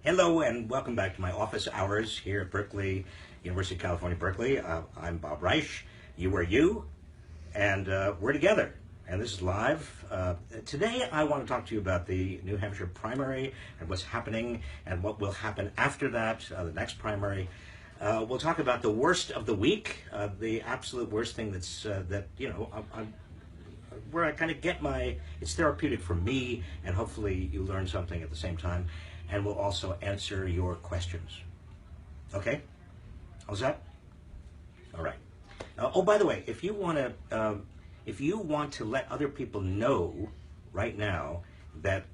Hello and welcome back to my office hours here at Berkeley, University of California, Berkeley. I'm Bob Reich. You are you, and we're together. And this is live. Today I want to talk to you about the New Hampshire primary and what's happening and what will happen after that, the next primary. We'll talk about the worst of the week, the absolute worst thing where I kind of get it's therapeutic for me, and hopefully you learn something at the same time, and we'll also answer your questions. Okay? How's that? All right. Oh, by the way, if you want to let other people know right now that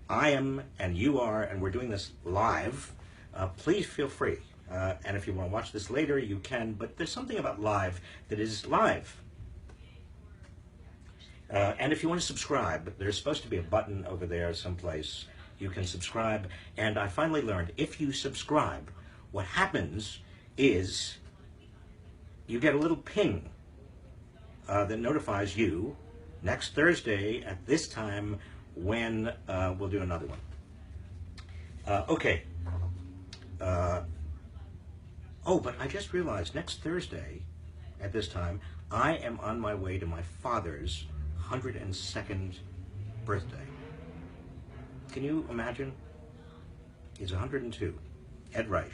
I am and you are, and we're doing this live, please feel free. And if you want to watch this later, you can, but there's something about live that is live. And if you want to subscribe, there's supposed to be a button over there someplace. You can subscribe. And I finally learned, if you subscribe, what happens is you get a little ping that notifies you next Thursday at this time when we'll do another one. Okay. Oh, but I just realized next Thursday at this time, I am on my way to my father's 102nd birthday. Can you imagine? He's 102. Ed Reich.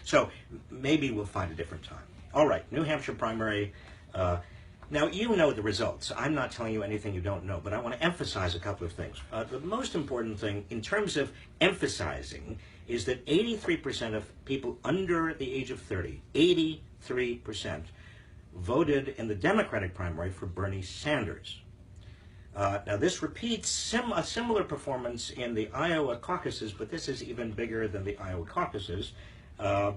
So maybe we'll find a different time. All right, New Hampshire primary. Now, you know the results. I'm not telling you anything you don't know, but I want to emphasize a couple of things. The most important thing in terms of emphasizing is that 83% of people under the age of 30, 83%, voted in the Democratic primary for Bernie Sanders. Now, this repeats a similar performance in the Iowa caucuses, but this is even bigger than the Iowa caucuses. It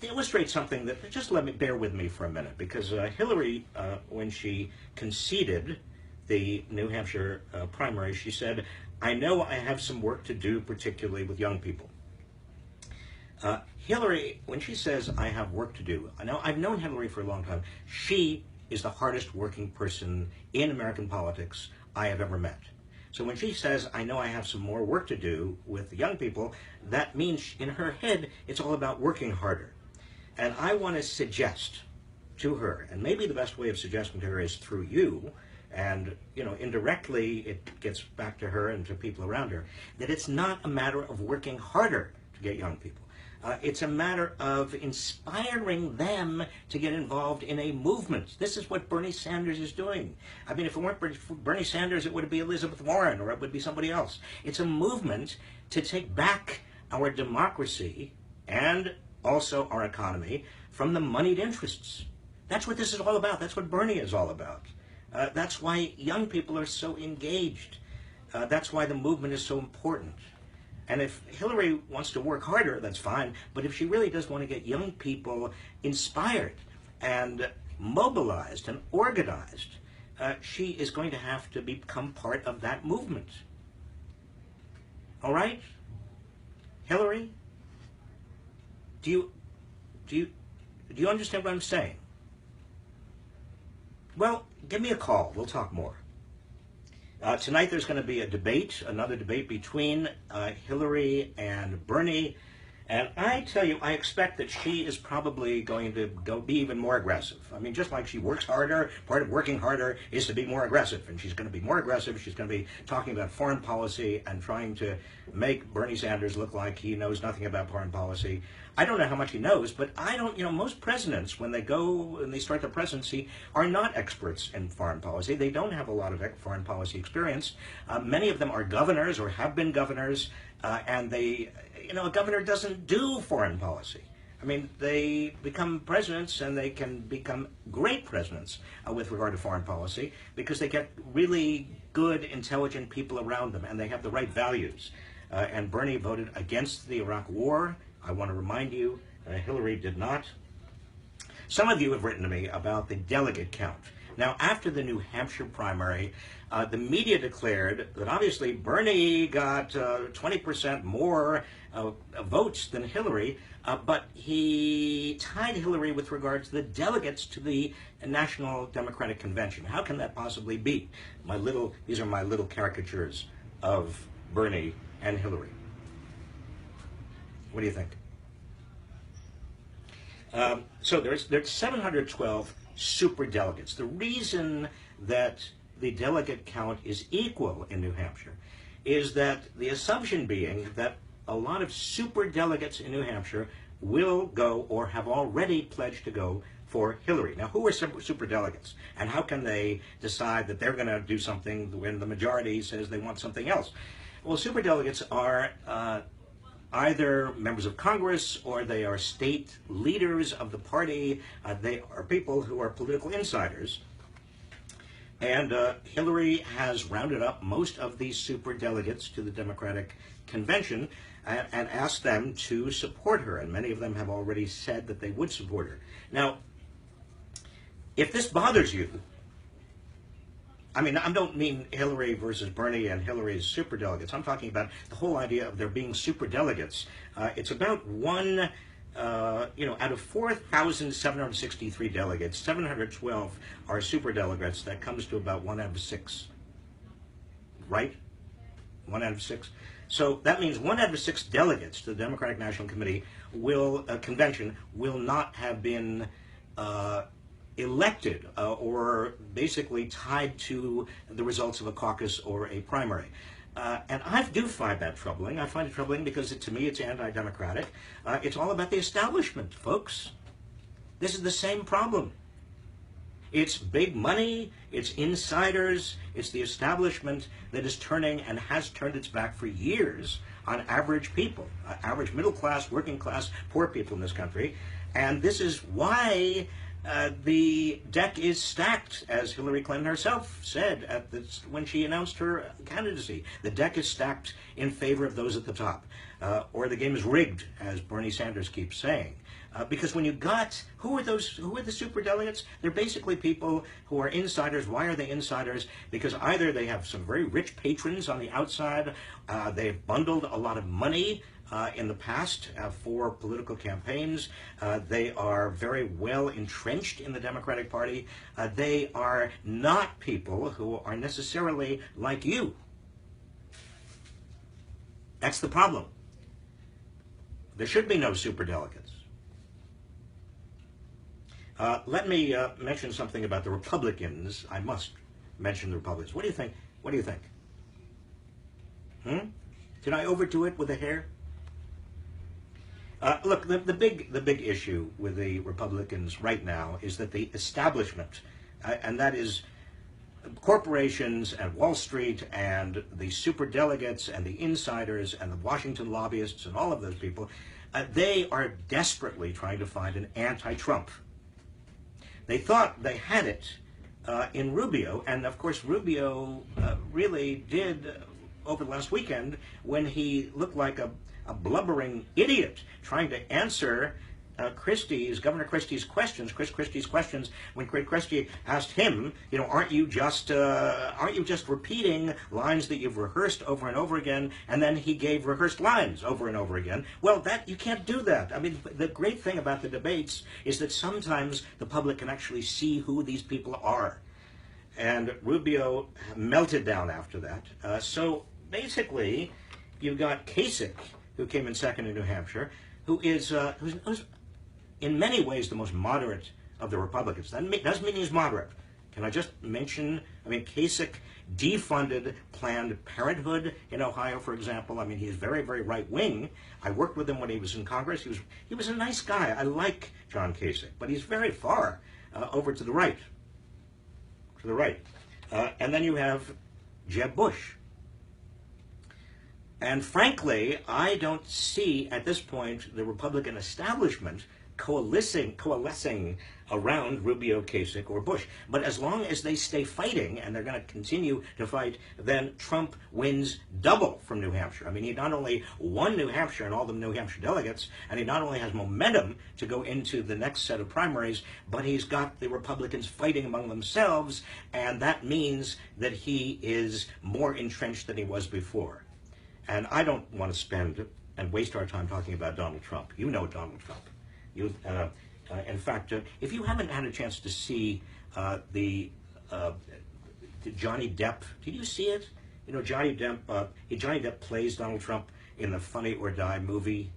illustrates something that, just bear with me for a minute, because Hillary, when she conceded the New Hampshire primary, she said, "I know I have some work to do, particularly with young people." Hillary, when she says, "I have work to do," now I've known Hillary for a long time. She is the hardest working person in American politics I have ever met. So when she says, "I know I have some more work to do with the young people," that means in her head, it's all about working harder. And I want to suggest to her, and maybe the best way of suggesting to her is through you, and indirectly it gets back to her and to people around her, that it's not a matter of working harder to get young people. It's a matter of inspiring them to get involved in a movement. This is what Bernie Sanders is doing. I mean, if it weren't Bernie Sanders, it would be Elizabeth Warren, or it would be somebody else. It's a movement to take back our democracy and also our economy from the moneyed interests. That's what this is all about. That's what Bernie is all about. That's why young people are so engaged. That's why the movement is so important. And if Hillary wants to work harder, that's fine. But if she really does want to get young people inspired and mobilized and organized, she is going to have to become part of that movement. All right? Hillary, do you understand what I'm saying? Well, give me a call. We'll talk more. Tonight there's going to be another debate between Hillary and Bernie. And I tell you, I expect that she is probably going to be even more aggressive. I mean, just like she works harder, part of working harder is to be more aggressive. And she's going to be more aggressive. She's going to be talking about foreign policy and trying to make Bernie Sanders look like he knows nothing about foreign policy. I don't know how much he knows, but most presidents, when they go and they start their presidency, are not experts in foreign policy. They don't have a lot of foreign policy experience. Many of them are governors or have been governors, and a governor doesn't do foreign policy. I mean, they become presidents, and they can become great presidents with regard to foreign policy because they get really good, intelligent people around them, and they have the right values. And Bernie voted against the Iraq War. I want to remind you, Hillary did not. Some of you have written to me about the delegate count. Now, after the New Hampshire primary, the media declared that obviously Bernie got 20% more votes than Hillary, but he tied Hillary with regard to the delegates to the National Democratic Convention. How can that possibly be? These are my little caricatures of Bernie, and Hillary. What do you think? So there's 712 super delegates. The reason that the delegate count is equal in New Hampshire is that the assumption being that a lot of super delegates in New Hampshire will go or have already pledged to go for Hillary. Now, who are super delegates, and how can they decide that they're going to do something when the majority says they want something else? Well, super delegates are either members of Congress or they are state leaders of the party. They are people who are political insiders. And Hillary has rounded up most of these super delegates to the Democratic Convention and asked them to support her. And many of them have already said that they would support her. Now, if this bothers you, I mean, I don't mean Hillary versus Bernie and Hillary's superdelegates. I'm talking about the whole idea of there being superdelegates. It's about one, out of 4,763 delegates, 712 are superdelegates. That comes to about 1 out of 6, right? 1 out of 6. So that means 1 out of 6 delegates to the Democratic National Committee convention will not have been elected or basically tied to the results of a caucus or a primary. And I do find that troubling. I find it troubling because to me it's anti-democratic. It's all about the establishment, folks. This is the same problem. It's big money, it's insiders, it's the establishment that is turning and has turned its back for years on average people, average middle class, working class, poor people in this country. And this is why the deck is stacked, as Hillary Clinton herself said when she announced her candidacy. The deck is stacked in favor of those at the top. Or the game is rigged, as Bernie Sanders keeps saying. Because when you got, who are the superdelegates? They're basically people who are insiders. Why are they insiders? Because either they have some very rich patrons on the outside, they've bundled a lot of money in the past for political campaigns. They are very well entrenched in the Democratic Party. They are not people who are necessarily like you. That's the problem. There should be no superdelegates. Let me mention something about the Republicans. I must mention the Republicans. What do you think? What do you think? Did I overdo it with the hair? Look, the big issue with the Republicans right now is that the establishment, and that is corporations and Wall Street and the superdelegates and the insiders and the Washington lobbyists and all of those people, they are desperately trying to find an anti-Trump. They thought they had it in Rubio, and of course Rubio really did over the last weekend when he looked like a blubbering idiot trying to answer Governor Christie's questions. Chris Christie's questions when Craig Christie asked him, aren't you just repeating lines that you've rehearsed over and over again? And then he gave rehearsed lines over and over again. Well, you can't do that. I mean, the great thing about the debates is that sometimes the public can actually see who these people are. And Rubio melted down after that. So basically, you've got Kasich, who came in second in New Hampshire, who's in many ways the most moderate of the Republicans. That doesn't mean he's moderate. Can I just mention, Kasich defunded Planned Parenthood in Ohio, for example. He's very, very right-wing. I worked with him when he was in Congress. He was a nice guy. I like John Kasich, but he's very far over to the right. And then you have Jeb Bush. And frankly, I don't see at this point the Republican establishment coalescing around Rubio, Kasich, or Bush. But as long as they stay fighting, and they're going to continue to fight, then Trump wins double from New Hampshire. He not only won New Hampshire and all the New Hampshire delegates, and he not only has momentum to go into the next set of primaries, but he's got the Republicans fighting among themselves, and that means that he is more entrenched than he was before. And I don't want to spend and waste our time talking about Donald Trump. You know Donald Trump. In fact, if you haven't had a chance to see the Johnny Depp, did you see it? You know, Johnny Depp plays Donald Trump in the Funny or Die movie.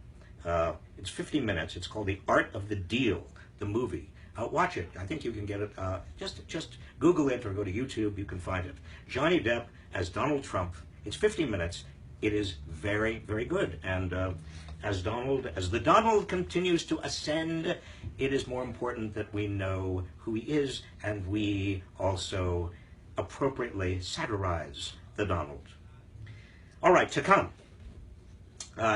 It's 50 minutes. It's called The Art of the Deal, the movie. Watch it. I think you can get it. Just Google it or go to YouTube. You can find it. Johnny Depp as Donald Trump. It's 50 minutes. It is very, very good. And as the Donald continues to ascend, it is more important that we know who he is, and we also appropriately satirize the Donald. All right, to come.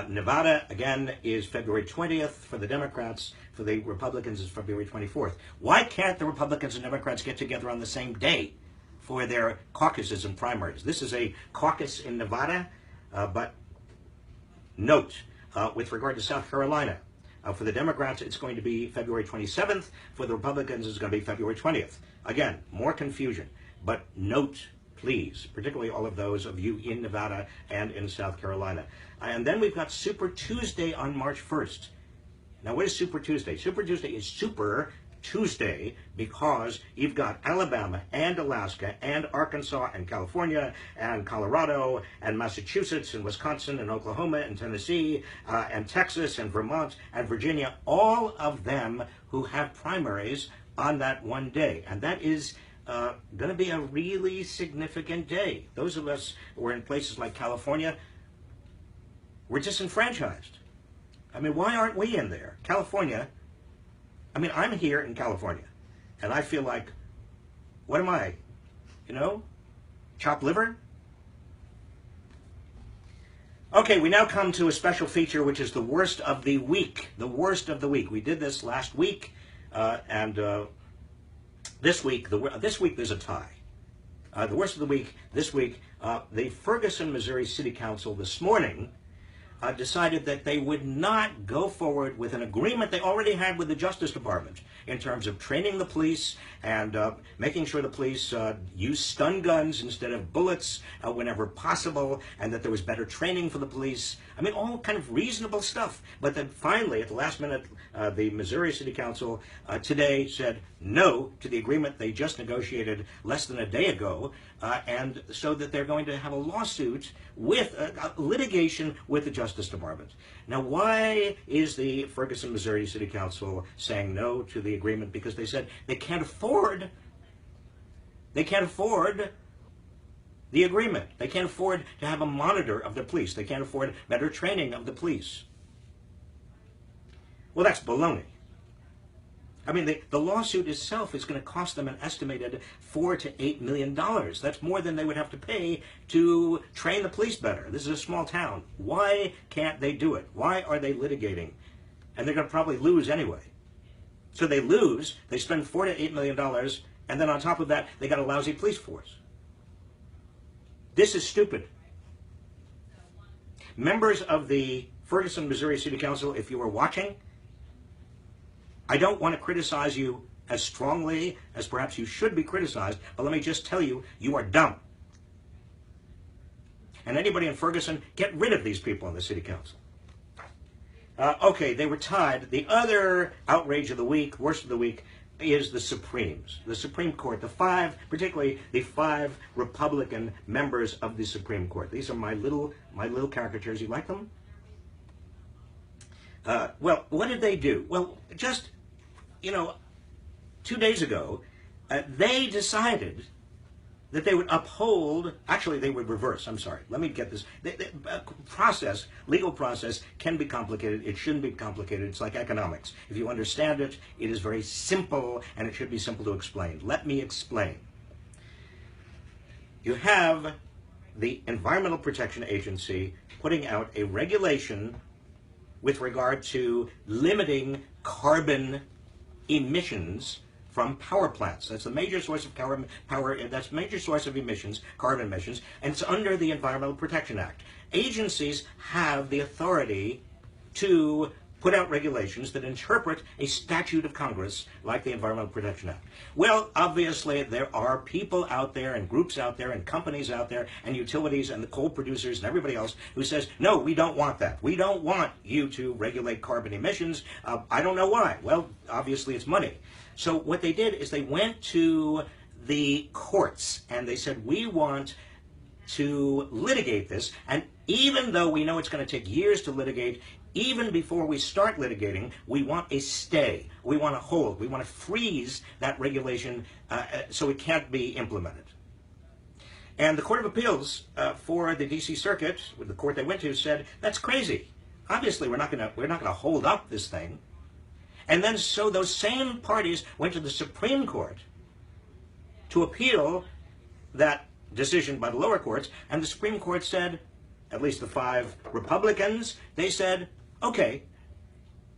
Nevada, again, is February 20th for the Democrats. For the Republicans, is February 24th. Why can't the Republicans and Democrats get together on the same day for their caucuses and primaries? This is a caucus in Nevada, but note, with regard to South Carolina, for the Democrats, it's going to be February 27th. For the Republicans, it's going to be February 20th. Again, more confusion. But note, please, particularly all of those of you in Nevada and in South Carolina. And then we've got Super Tuesday on March 1st. Now, what is Super Tuesday? Super Tuesday is Super Tuesday because you've got Alabama and Alaska and Arkansas and California and Colorado and Massachusetts and Wisconsin and Oklahoma and Tennessee and Texas and Vermont and Virginia, all of them who have primaries on that one day. And that is going to be a really significant day. Those of us who are in places like California, we're disenfranchised. I mean, why aren't we in there? California, I mean, I'm here in California, and I feel like, what am I? You know, chopped liver? Okay, we now come to a special feature, which is the worst of the week. The worst of the week. We did this last week, and this week there's a tie. The worst of the week this week, the Ferguson, Missouri City Council this morning decided that they would not go forward with an agreement they already had with the Justice Department in terms of training the police and making sure the police use stun guns instead of bullets whenever possible, and that there was better training for the police. I mean, all kind of reasonable stuff. But then finally, at the last minute, the Missouri City Council today said no to the agreement they just negotiated less than a day ago, and so that they're going to have a lawsuit with litigation with the Justice Department. Now, why is the Ferguson, Missouri City Council saying no to the agreement? Because they said they can't afford the agreement. They can't afford to have a monitor of the police. They can't afford better training of the police. Well, that's baloney. I mean, the lawsuit itself is going to cost them an estimated $4 to $8 million. That's more than they would have to pay to train the police better. This is a small town. Why can't they do it? Why are they litigating? And they're going to probably lose anyway. So they lose, they spend $4 to $8 million, and then on top of that, they got a lousy police force. This is stupid. Members of the Ferguson, Missouri City Council, if you are watching, I don't want to criticize you as strongly as perhaps you should be criticized, but let me just tell you, you are dumb. And anybody in Ferguson, get rid of these people on the city council. Okay, they were tied. The other outrage of the week, worst of the week, is the Supremes. The Supreme Court, particularly the 5 Republican members of the Supreme Court. These are my little caricatures. You like them? Well, what did they do? Well, just, 2 days ago, they decided that they would uphold, actually they would reverse, I'm sorry, let me get this. Legal process can be complicated, it shouldn't be complicated, it's like economics. If you understand it, it is very simple, and it should be simple to explain. Let me explain. You have the Environmental Protection Agency putting out a regulation with regard to limiting carbon emissions from power plants. That's the major source of that's a major source of emissions, carbon emissions, and it's under the Environmental Protection Act. Agencies have the authority to put out regulations that interpret a statute of Congress like the Environmental Protection Act. Well, obviously, there are people out there and groups out there and companies out there and utilities and the coal producers and everybody else who says, no, we don't want that. We don't want you to regulate carbon emissions. I don't know why. Well, obviously, it's money. So what they did is they went to the courts and they said, we want to litigate this, and even though we know it's going to take years to litigate, even before we start litigating, we want a stay. We want to hold. We want to freeze that regulation so it can't be implemented. And the Court of Appeals for the D.C. Circuit, with the court they went to, said that's crazy. Obviously, we're not going to hold up this thing. And then so those same parties went to the Supreme Court to appeal that decision by the lower courts, and the Supreme Court said, at least the 5 Republicans, they said, okay,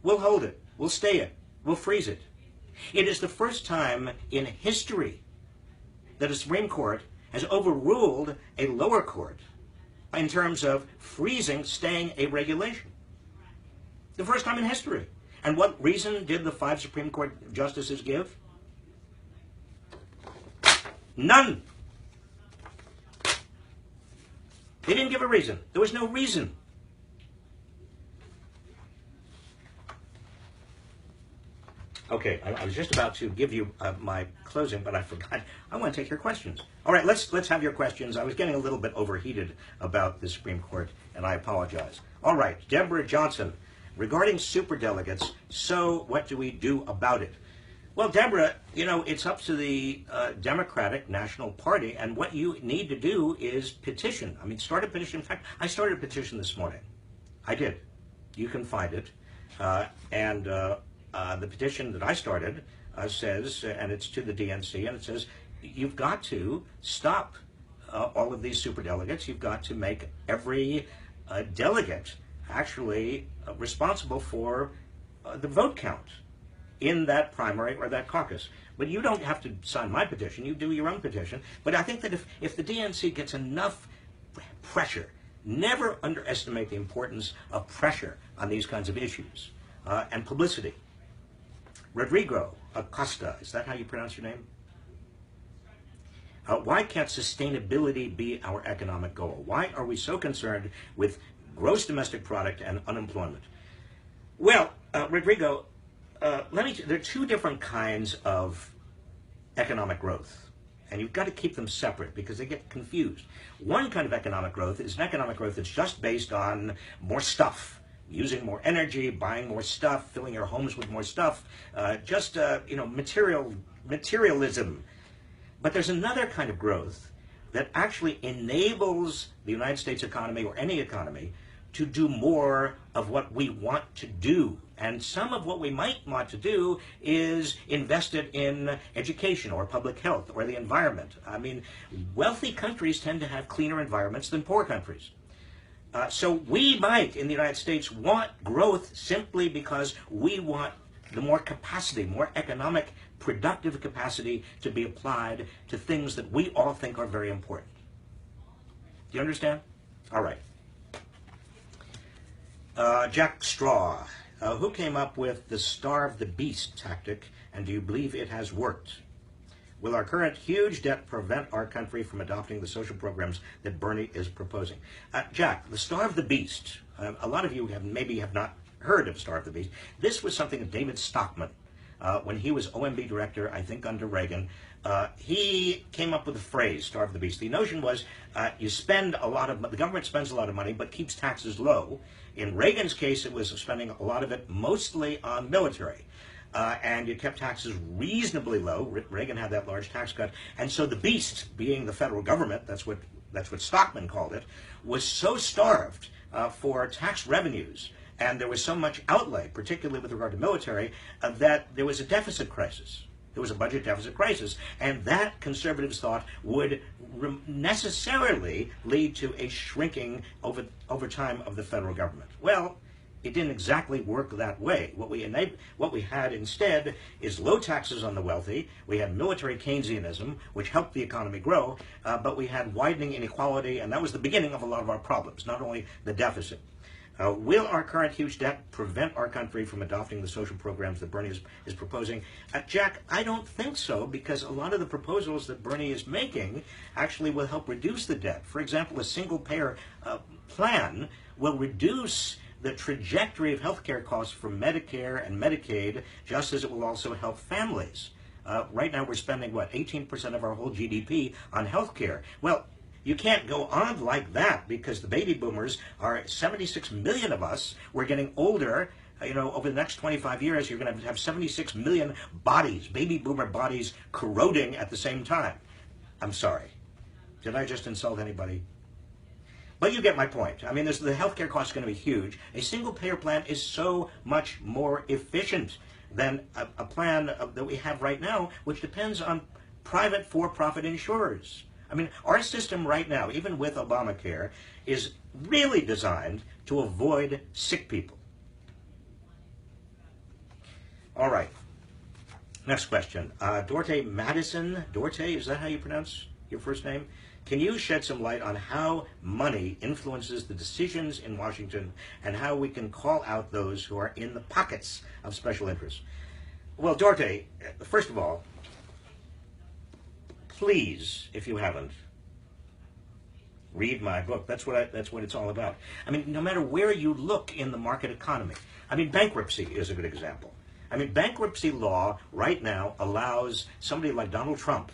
we'll hold it, we'll stay it, we'll freeze it. It is the first time in history that a Supreme Court has overruled a lower court in terms of freezing, staying a regulation. The first time in history. And what reason did the 5 Supreme Court justices give? None. They didn't give a reason. There was no reason. Okay, I was just about to give you my closing, but I forgot. I want to take your questions. All right, let's have your questions. I was getting a little bit overheated about the Supreme Court, and I apologize. All right, Deborah Johnson, regarding superdelegates, so what do we do about it? Well, Deborah, it's up to the Democratic National Party, and what you need to do is petition. I mean, start a petition. In fact, I started a petition this morning. I did. You can find it. The petition that I started says, and it's to the DNC, and it says, you've got to stop all of these superdelegates. You've got to make every delegate actually responsible for the vote count in that primary or that caucus. But you don't have to sign my petition. You do your own petition. But I think that if the DNC gets enough pressure, never underestimate the importance of pressure on these kinds of issues and publicity. Rodrigo Acosta, is that how you pronounce your name? Why can't sustainability be our economic goal? Why are we so concerned with gross domestic product and unemployment? Well, Rodrigo, there are 2 different kinds of economic growth, and you've got to keep them separate because they get confused. One kind of economic growth is an economic growth that's just based on more stuff, using more energy, buying more stuff, filling your homes with more stuff, materialism. But there's another kind of growth that actually enables the United States economy or any economy to do more of what we want to do. And some of what we might want to do is invested in education or public health or the environment. I mean, wealthy countries tend to have cleaner environments than poor countries. So we might, in the United States, want growth simply because we want the more capacity, more economic, productive capacity to be applied to things that we all think are very important. Do you understand? All right. Jack Straw, who came up with the starve the beast tactic, and do you believe it has worked? Will our current huge debt prevent our country from adopting the social programs that Bernie is proposing? Jack, the starve the beast, a lot of you maybe have not heard of starve the beast. This was something that David Stockman, when he was OMB director, I think under Reagan, he came up with the phrase, starve the beast. The notion was the government spends a lot of money but keeps taxes low. In Reagan's case, it was spending a lot of it mostly on military. And you kept taxes reasonably low. Reagan had that large tax cut. And so the beast, being the federal government, that's what Stockman called it, was so starved for tax revenues, and there was so much outlay, particularly with regard to military, that there was a deficit crisis. There was a budget deficit crisis, and that conservatives thought would necessarily lead to a shrinking over time of the federal government. Well, it didn't exactly work that way. What we had instead is low taxes on the wealthy. We had military Keynesianism, which helped the economy grow, but we had widening inequality, and that was the beginning of a lot of our problems, not only the deficit. Will our current huge debt prevent our country from adopting the social programs that Bernie is proposing? Jack, I don't think so, because a lot of the proposals that Bernie is making actually will help reduce the debt. For example, a single-payer plan will reduce the trajectory of healthcare costs for Medicare and Medicaid, just as it will also help families. Right now we're spending, 18% of our whole GDP on healthcare. Well, You can't go on like that because the baby boomers are 76 million of us. We're getting older. Over the next 25 years, you're going to have 76 million bodies, baby boomer bodies, corroding at the same time. I'm sorry. Did I just insult anybody? But you get my point. I mean, the healthcare cost is going to be huge. A single-payer plan is so much more efficient than a plan that we have right now, which depends on private for-profit insurers. I mean, our system right now, even with Obamacare, is really designed to avoid sick people. All right. Next question. Dorte Madison. Dorte, is that how you pronounce your first name? Can you shed some light on how money influences the decisions in Washington and how we can call out those who are in the pockets of special interests? Well, Dorte, first of all, please, if you haven't, read my book. That's what it's all about. I mean, no matter where you look in the market economy, I mean, bankruptcy is a good example. I mean, bankruptcy law right now allows somebody like Donald Trump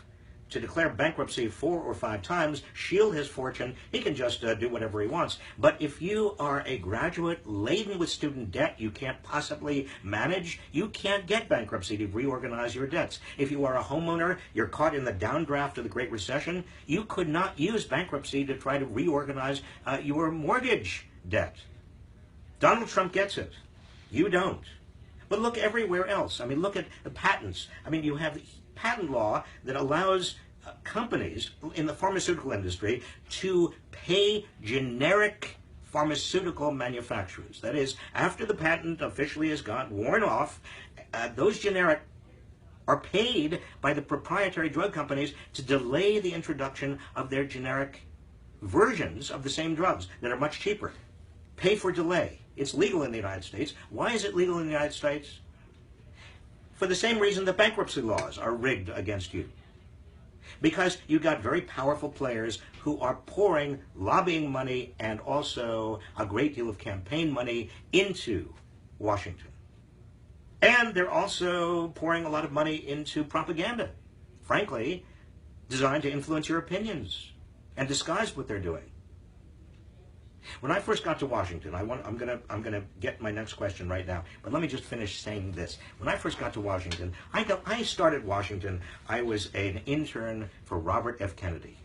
to declare bankruptcy 4 or 5 times, shield his fortune. He can just do whatever he wants. But if you are a graduate laden with student debt you can't possibly manage, you can't get bankruptcy to reorganize your debts. If you are a homeowner, you're caught in the downdraft of the Great Recession, you could not use bankruptcy to try to reorganize your mortgage debt. Donald Trump gets it. You don't. But look everywhere else. I mean, look at the patents. I mean, you have patent law that allows companies in the pharmaceutical industry to pay generic pharmaceutical manufacturers. That is, after the patent officially has worn off, those generic are paid by the proprietary drug companies to delay the introduction of their generic versions of the same drugs that are much cheaper. Pay for delay. It's legal in the United States. Why is it legal in the United States? For the same reason that bankruptcy laws are rigged against you. Because you've got very powerful players who are pouring lobbying money and also a great deal of campaign money into Washington. And they're also pouring a lot of money into propaganda, frankly, designed to influence your opinions and disguise what they're doing. When I first got to Washington, I'm gonna get my next question right now, but let me just finish saying this. When I first got to Washington, I started Washington. I was an intern for Robert F. Kennedy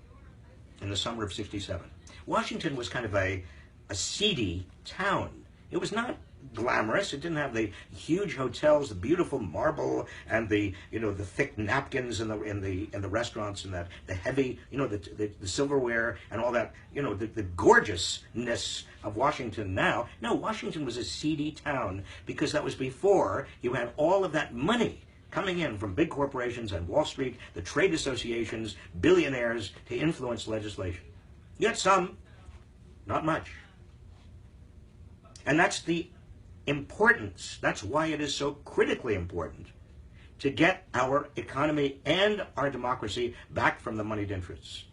in the summer of '67. Washington was kind of a seedy town. It was not glamorous. It didn't have the huge hotels, the beautiful marble, and the thick napkins in the restaurants, and the heavy the silverware and all that, the gorgeousness of Washington now. No, Washington was a seedy town because that was before you had all of that money coming in from big corporations and Wall Street, the trade associations, billionaires to influence legislation. You had some, not much. And that's the importance. That's why it is so critically important to get our economy and our democracy back from the moneyed interests.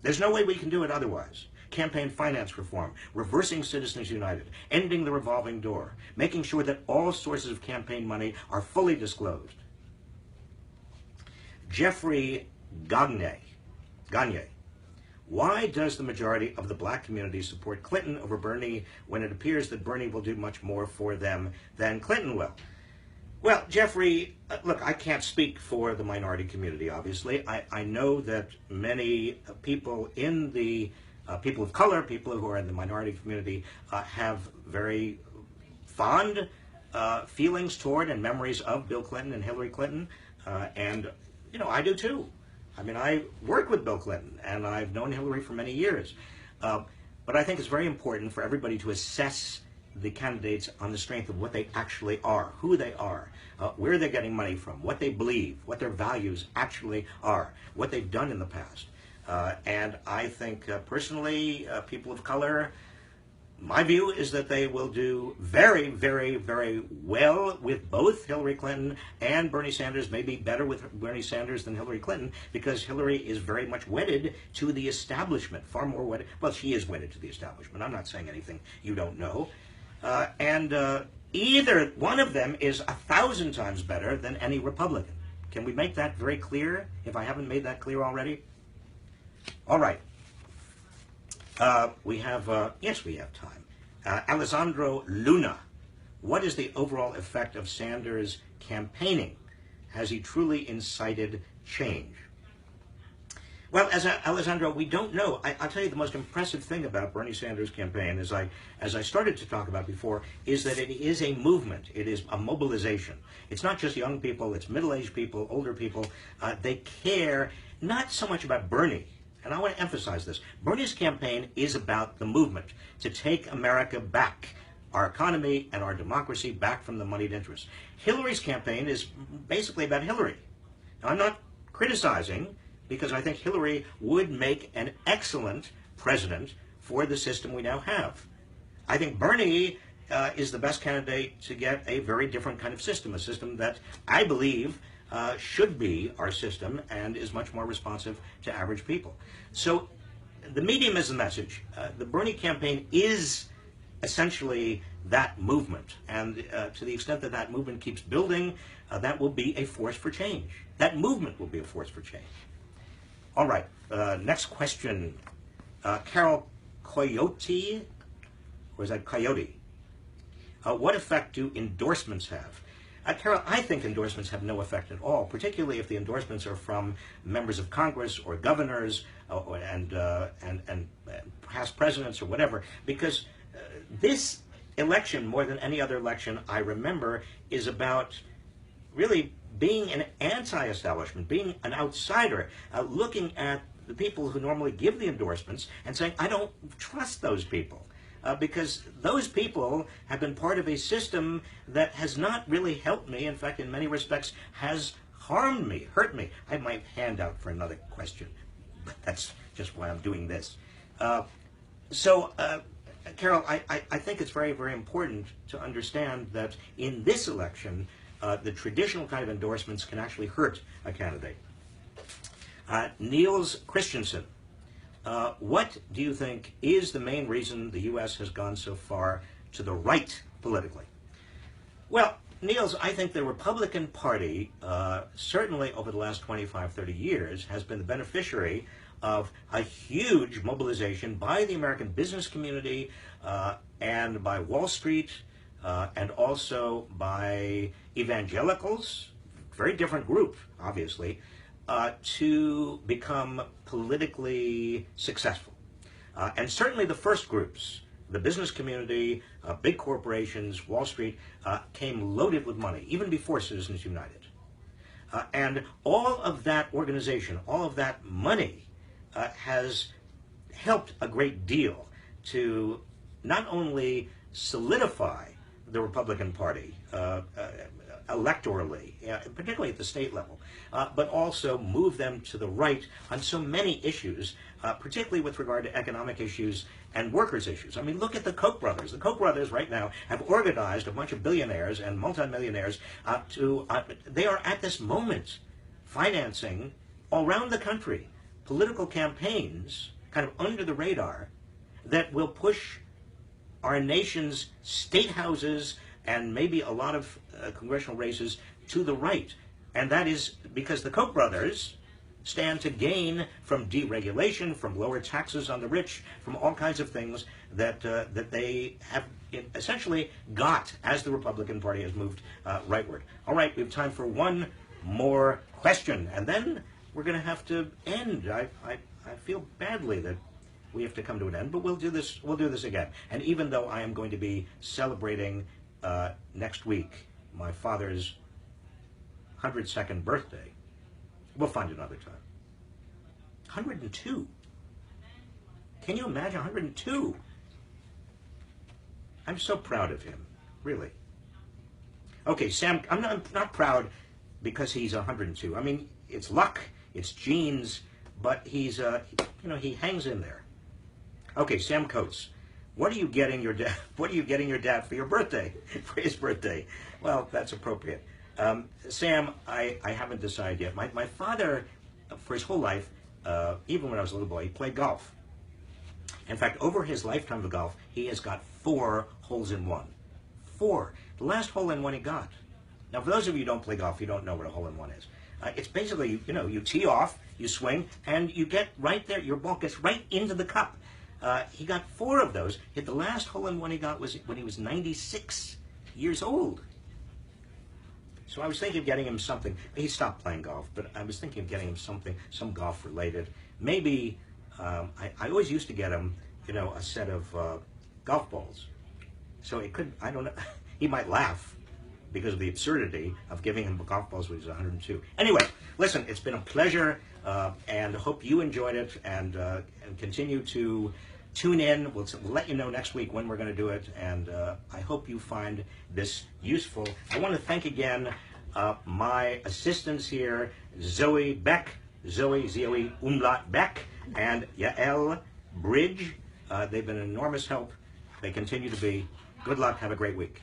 There's no way we can do it otherwise. Campaign finance reform, reversing Citizens United, ending the revolving door, making sure that all sources of campaign money are fully disclosed. Jeffrey Gagne. Why does the majority of the black community support Clinton over Bernie when it appears that Bernie will do much more for them than Clinton will? Well, Jeffrey, look, I can't speak for the minority community, obviously. I know that many people in the people of color, people who are in the minority community, have very fond feelings toward and memories of Bill Clinton and Hillary Clinton. And I do too. I mean, I worked with Bill Clinton, and I've known Hillary for many years. But I think it's very important for everybody to assess the candidates on the strength of what they actually are, who they are, where they're getting money from, what they believe, what their values actually are, what they've done in the past. And I think, personally, people of color, my view is that they will do very, very, very well with both Hillary Clinton and Bernie Sanders, maybe better with Bernie Sanders than Hillary Clinton, because Hillary is very much wedded to the establishment, far more wedded. Well, she is wedded to the establishment. I'm not saying anything you don't know. Either one of them is 1,000 times better than any Republican. Can we make that very clear, if I haven't made that clear already? All right. Yes, we have time. Alessandro Luna, what is the overall effect of Sanders' campaigning? Has he truly incited change? Well, Alessandro, we don't know. I'll tell you the most impressive thing about Bernie Sanders' campaign, as I started to talk about before, is that it is a movement. It is a mobilization. It's not just young people. It's middle-aged people, older people. They care not so much about Bernie. And I want to emphasize this. Bernie's campaign is about the movement to take America back, our economy and our democracy back from the moneyed interests. Hillary's campaign is basically about Hillary. Now, I'm not criticizing, because I think Hillary would make an excellent president for the system we now have. I think Bernie is the best candidate to get a very different kind of system, a system that I believe should be our system and is much more responsive to average people. So the medium is the message. The Bernie campaign is essentially that movement, and to the extent that that movement keeps building, that will be a force for change. That movement will be a force for change. All right, next question. Carol Coyote, or is that Coyote? What effect do endorsements have? Carol, I think endorsements have no effect at all, particularly if the endorsements are from members of Congress or governors and past presidents or whatever, because this election, more than any other election I remember, is about really being an anti-establishment, being an outsider, looking at the people who normally give the endorsements and saying, I don't trust those people. Because those people have been part of a system that has not really helped me. In fact, in many respects, has harmed me, hurt me. I have my hand out for another question, but that's just why I'm doing this. Carol, I think it's very, very important to understand that in this election, the traditional kind of endorsements can actually hurt a candidate. Niels Christensen, what do you think is the main reason the U.S. has gone so far to the right politically? Well, Niels, I think the Republican Party, certainly over the last 25, 30 years, has been the beneficiary of a huge mobilization by the American business community and by Wall Street and also by evangelicals, very different group, obviously, to become politically successful. And certainly the first groups, the business community, big corporations, Wall Street, came loaded with money, even before Citizens United. And all of that organization, all of that money has helped a great deal to not only solidify the Republican Party electorally, particularly at the state level, but also move them to the right on so many issues, particularly with regard to economic issues and workers' issues. I mean, look at the Koch brothers. The Koch brothers right now have organized a bunch of billionaires and multimillionaires they are at this moment financing all around the country political campaigns kind of under the radar that will push our nation's state houses and maybe a lot of congressional races to the right. And that is because the Koch brothers stand to gain from deregulation, from lower taxes on the rich, from all kinds of things that they have essentially got as the Republican Party has moved rightward. All right, we have time for one more question, and then we're going to have to end. I feel badly that we have to come to an end, but we'll do this again. And even though I am going to be celebrating next week my father's 102nd birthday, we'll find another time. 102. Can you imagine 102? I'm so proud of him, really. Okay, Sam, I'm not proud because he's 102. I mean, it's luck, it's genes, but he's he hangs in there. Okay, Sam Coates, what are you getting your dad? What are you getting your dad for your birthday? For his birthday? Well, that's appropriate. Sam, I haven't decided yet. My father, for his whole life, even when I was a little boy, he played golf. In fact, over his lifetime of golf, he has got 4 holes in one. 4. The last hole in one he got. Now, for those of you who don't play golf, you don't know what a hole in one is. It's basically, you tee off, you swing, and you get right there. Your ball gets right into the cup. He got 4 of those. Hit the last hole-in-one he got was when he was 96 years old. So I was thinking of getting him something. He stopped playing golf, but I was thinking of getting him something, some golf related. Maybe, I always used to get him, a set of golf balls. So it could, I don't know, he might laugh because of the absurdity of giving him golf balls when he was 102. Anyway, listen, it's been a pleasure, and hope you enjoyed it, and continue to tune in. We'll let you know next week when we're going to do it, and I hope you find this useful. I want to thank again my assistants here, Zoe Beck, Zoe Umlaut Beck, and Yael Bridge. They've been an enormous help. They continue to be. Good luck. Have a great week.